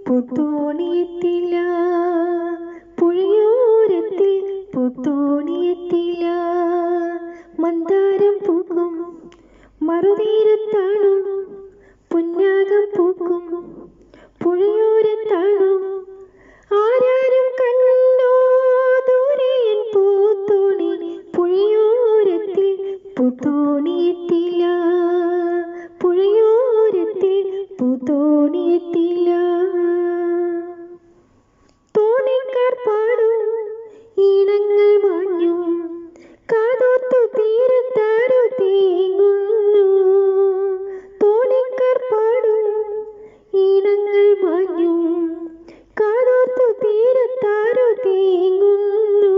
പുത്തോണിയെത്തില്ല, പുഴയോരത്തിൽ പുത്തോണിയെത്തില്ല. മന്ദാരം പൂക്കും മറുതീരത്താണു, പുന്നാകം പൂക്കും പുഴയോരത്താണു. ആരാരും കണ്ടോ ദൂരെയൻ പൂത്തോണി, പുഴയോരത്തിൽ പൂത്തോണിയെത്തില്ല, പുഴയോരത്തിൽ പൂത്തോണിയെത്തില്ല. തോണിക്കാർ പാടും ഈണങ്ങൾ മാഞ്ഞു, കാതോർത്തു തീരത്താരോ തേങ്ങുന്നു. തോണിക്കാർ പാടും ഈണങ്ങൾ മാഞ്ഞു, കാതോർത്തു തീരത്താരോ തേങ്ങുന്നു.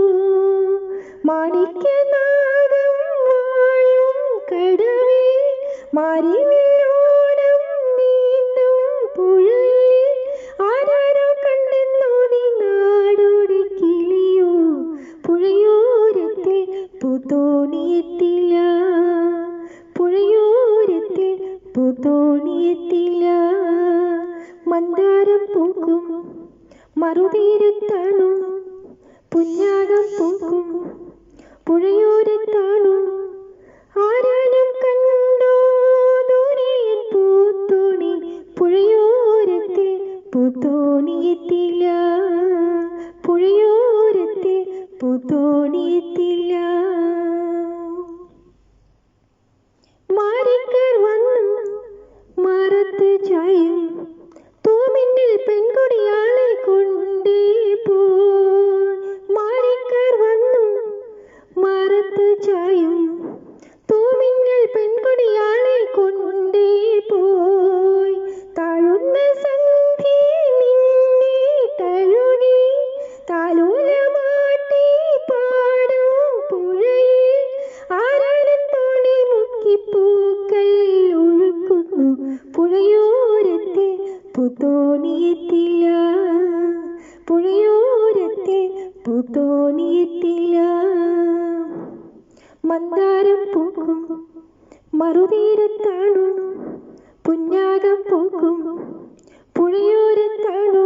മാണിക്യനാഗം വാഴും കടവിൽ, മാരിവില്ലോണം നീന്തും പുഴയിൽ. ആരാരോ കണ്ടെന്നോ നീ നാടോടി കിളിയോ, പുഴയോരത്തിൽ പൂത്തോണിയെത്തില്ല, പുഴയോരത്തിൽ പൂത്തോണിയെത്തില്ല. മന്ദാരം പൂക്കും മറുതീരത്താണു, പുന്നാകം പൂക്കും പുഴയോരത്താണു. ആരാനും കണ്ടോ ദൂരെയൻ പൂത്തോണി, പുഴയോരത്തിൽ പൂത്തോണിയെത്തില്ല, പുഴയോരത്തിൽ പൂത്തോണിയെത്തില്ല. മാരിക്കാർ വന്നു മരത്ത് ചായും, തൂമിന്നിൽ പെൺകൊടിയാളെ കൊണ്ടേ പോയി. മാരിക്കാർ വന്നു മരത്ത് ചായും, തൂമിന്നിൽ പെൺകൊടിയാളെ കൊണ്ടേ പോയി. താഴുന്ന സന്ധ്യ നിന്നെ തഴുകി, താലോലമാട്ടി പാടും പുഴയിൽ. ആരാനത്തോണി മുക്കി പൂക്കൾ ഒഴുക്കുന്നു, പുഴയോരത്തിൽ പൂത്തോണിയെത്തില്ല, പുഴയോരത്തിൽ പൂത്തോണിയെത്തില്ല. മന്ദാരം പൂക്കും മറുതീരത്താണു, പുന്നാകം പൂക്കും പുഴയോരത്താണു.